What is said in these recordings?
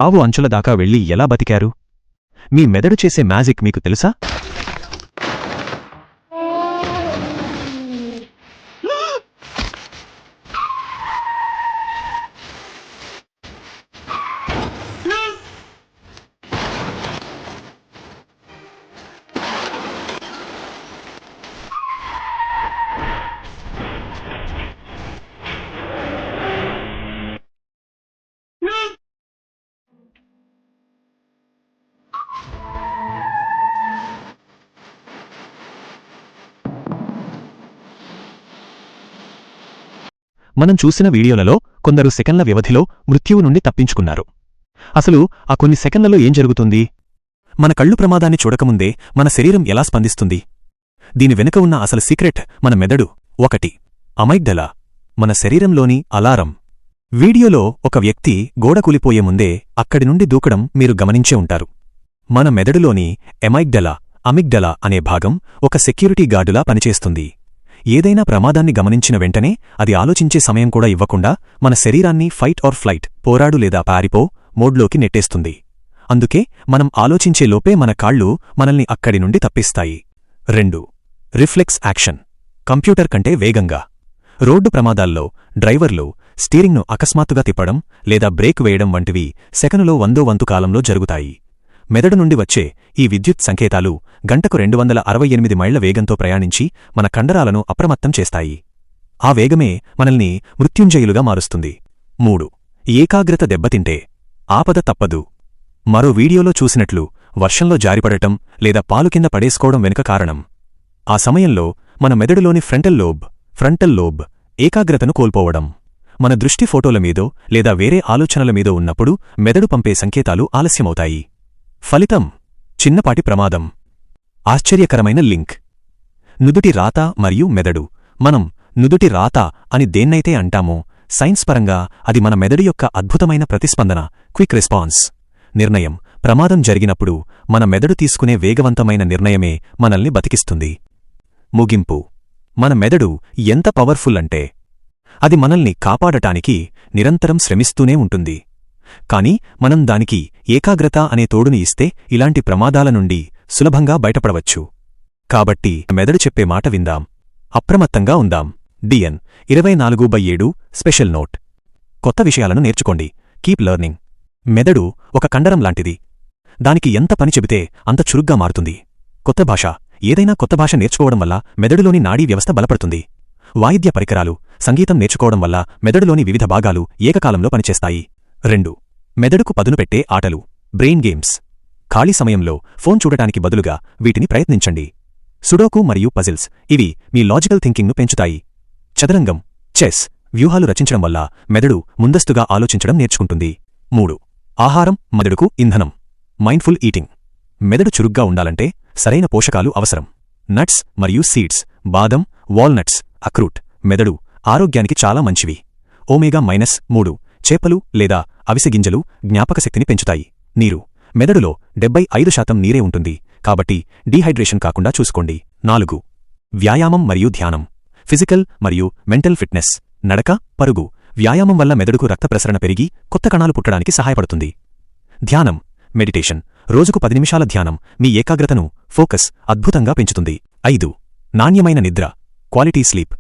ఆవు అంచుల దాకా వెళ్లి ఎలా బతికారు? మీ మెదడు చేసే మ్యాజిక్ మీకు తెలుసా? మనం చూసిన వీడియోలలో కొందరు సెకన్ల వ్యవధిలో మృత్యువు నుండి తప్పించుకున్నారు. అసలు ఆ కొన్ని సెకన్లలో ఏం జరుగుతుంది? మన కళ్ళు ప్రమాదాన్ని చూడకముందే మన శరీరం ఎలా స్పందిస్తుంది? దీని వెనుక ఉన్న అసలు సీక్రెట్ మన మెదడు. 1. అమైగ్డలా, మన శరీరంలోని అలారం. వీడియోలో ఒక వ్యక్తి గోడ కూలిపోయే ముందే అక్కడి నుండి దూకడం మీరు గమనించే ఉంటారు. మన మెదడులోని అమిగ్డలా అనే భాగం ఒక సెక్యూరిటీ గార్డులా పనిచేస్తుంది. ఏదైనా ప్రమాదాన్ని గమనించిన వెంటనే అది ఆలోచించే సమయం కూడా ఇవ్వకుండా మన శరీరాన్ని ఫైట్ ఆర్ ఫ్లైట్, పోరాడు లేదా పారిపో మోడ్లోకి నెట్టేస్తుంది. అందుకే మనం ఆలోచించే లోపే మన కాళ్ళు మనల్ని అక్కడి నుండి తప్పిస్తాయి. 2. రిఫ్లెక్స్ యాక్షన్, కంప్యూటర్ కంటే వేగంగా. రోడ్డు ప్రమాదాల్లో డ్రైవర్లు స్టీరింగ్ను అకస్మాత్తుగా తిప్పడం లేదా బ్రేక్ వేయడం వంటివి సెకనులో 100వ వంతు కాలంలో జరుగుతాయి. మెదడు నుండి వచ్చే ఈ విద్యుత్ సంకేతాలు గంటకు 268 మైళ్ల వేగంతో ప్రయాణించి మన కండరాలను అప్రమత్తం చేస్తాయి. ఆ వేగమే మనల్ని మృత్యుంజయులుగా మారుస్తుంది. 3. ఏకాగ్రత దెబ్బతింటే ఆపద తప్పదు. మరో వీడియోలో చూసినట్లు వర్షంలో జారిపడటం లేదా పాలు కింద పడేసుకోవడం వెనుక కారణం. ఆ సమయంలో మన మెదడులోని ఫ్రంటల్ లోబ్ ఏకాగ్రతను కోల్పోవడం. మన దృష్టి ఫోటోల మీదో లేదా వేరే ఆలోచనల మీదో ఉన్నప్పుడు మెదడు పంపే సంకేతాలు ఆలస్యమవుతాయి. ఫలితం చిన్నపాటి ప్రమాదం. ఆశ్చర్యకరమైన లింక్. నుదుటి రాత మరియు మెదడు. మనం నుదుటి రాత అని దేన్నైతే అంటామో సైన్స్ పరంగా అది మన మెదడు యొక్క అద్భుతమైన ప్రతిస్పందన, క్విక్ రెస్పాన్స్. నిర్ణయం. ప్రమాదం జరిగినప్పుడు మన మెదడు తీసుకునే వేగవంతమైన నిర్ణయమే మనల్ని బతికిస్తుంది. ముగింపు. మన మెదడు ఎంత పవర్ఫుల్ అంటే అది మనల్ని కాపాడటానికి నిరంతరం శ్రమిస్తూనే ఉంటుంది. కాని మనం దానికి ఏకాగ్రత అనే తోడుని ఇస్తే ఇలాంటి ప్రమాదాల నుండి సులభంగా బయటపడవచ్చు. కాబట్టి మెదడు చెప్పే మాట విందాం, అప్రమత్తంగా ఉందాం. DN 24/7 special note. కొత్త విషయాలను నేర్చుకోండి. Keep learning. మెదడు ఒక కండరం లాంటిది. దానికి ఎంత పని చెబితే అంత చురుగ్గా మారుతుంది. ఏదైనా కొత్త భాష నేర్చుకోవడం వల్ల మెదడులోని నాడీ వ్యవస్థ బలపడుతుంది. వాయిద్య పరికరాలు, సంగీతం నేర్చుకోవడం వల్ల మెదడులోని వివిధ భాగాలు ఏకకాలంలో పనిచేస్తాయి. 2. మెదడుకు పదును పెట్టే ఆటలు, బ్రెయిన్ గేమ్స్. ఖాళీ సమయంలో ఫోన్ చూడటానికి బదులుగా వీటిని ప్రయత్నించండి. సుడోకు మరియు పజిల్స్, ఇవి మీ లాజికల్ థింకింగ్ను పెంచుతాయి. చదరంగం, చెస్, వ్యూహాలు రచించడం వల్ల మెదడు ముందస్తుగా ఆలోచించడం నేర్చుకుంటుంది. 3. ఆహారం మెదడుకు ఇంధనం, మైండ్ఫుల్ ఈటింగ్. మెదడు చురుగ్గా ఉండాలంటే సరైన పోషకాలు అవసరం. నట్స్ మరియు సీడ్స్, బాదం, వాల్నట్స్, అక్రూట్ మెదడు ఆరోగ్యానికి చాలా మంచివి. omega-3 చేపలు లేదా అవిసె గింజలు జ్ఞాపకశక్తిని పెంచుతాయి. నీరు. మెదడులో 75% నీరే ఉంటుంది, కాబట్టి డీహైడ్రేషన్ కాకుండా చూసుకోండి. 4. వ్యాయామం మరియు ధ్యానం, ఫిజికల్ మరియు మెంటల్ ఫిట్నెస్. నడక, పరుగు. వ్యాయామం వల్ల మెదడుకు రక్త ప్రసరణ పెరిగి కొత్త కణాలు పుట్టడానికి సహాయపడుతుంది. ధ్యానం, మెడిటేషన్. రోజుకు 10 నిమిషాల ధ్యానం మీ ఏకాగ్రతను, ఫోకస్ అద్భుతంగా పెంచుతుంది. 5. నాణ్యమైన నిద్ర, క్వాలిటీ స్లీప్.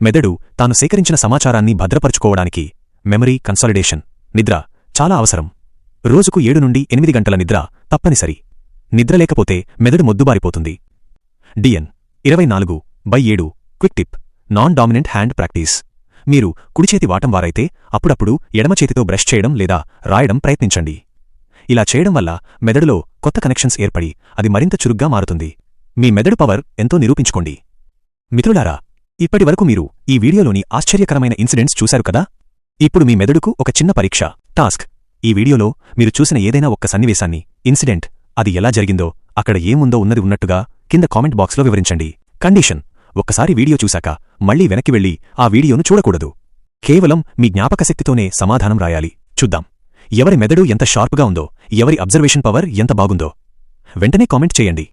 మెదడు తాను సేకరించిన సమాచారాన్ని భద్రపరుచుకోవడానికి మెమరీ కన్సాలిడేషన్, నిద్ర చాలా అవసరం. రోజుకు 7 నుండి 8 గంటల నిద్ర తప్పనిసరి. నిద్ర లేకపోతే మెదడు మొద్దుబారిపోతుంది. DN 24/7 quick tip, non dominant hand practice. మీరు కుడిచేతి వాటం వారైతే అప్పుడప్పుడు ఎడమ చేతితో బ్రష్ చేయడం లేదా రాయడం ప్రయత్నించండి. ఇలా చేయడం వల్ల మెదడులో కొత్త కనెక్షన్స్ ఏర్పడి అది మరింత చురుగ్గా మారుతుంది. మీ మెదడు పవర్ ఎంతో నిరూపించుకోండి. మిత్రులారా, ఇప్పటివరకు మీరు ఈ వీడియోలోని ఆశ్చర్యకరమైన ఇన్సిడెంట్స్ చూశారు కదా? ఇప్పుడు మీ మెదడుకు ఒక చిన్న పరీక్ష, టాస్క్. ఈ వీడియోలో మీరు చూసిన ఏదైనా ఒక్క సన్నివేశాన్ని, ఇన్సిడెంట్, అది ఎలా జరిగిందో, అక్కడ ఏముందో ఉన్నది ఉన్నట్టుగా కింద కామెంట్ బాక్స్లో వివరించండి. కండిషన్: ఒక్కసారి వీడియో చూశాక మళ్లీ వెనక్కి వెళ్లి ఆ వీడియోను చూడకూడదు. కేవలం మీ జ్ఞాపకశక్తితోనే సమాధానం రాయాలి. చూద్దాం ఎవరి మెదడు ఎంత షార్ప్గా ఉందో, ఎవరి అబ్జర్వేషన్ పవర్ ఎంత బాగుందో. వెంటనే కామెంట్ చేయండి.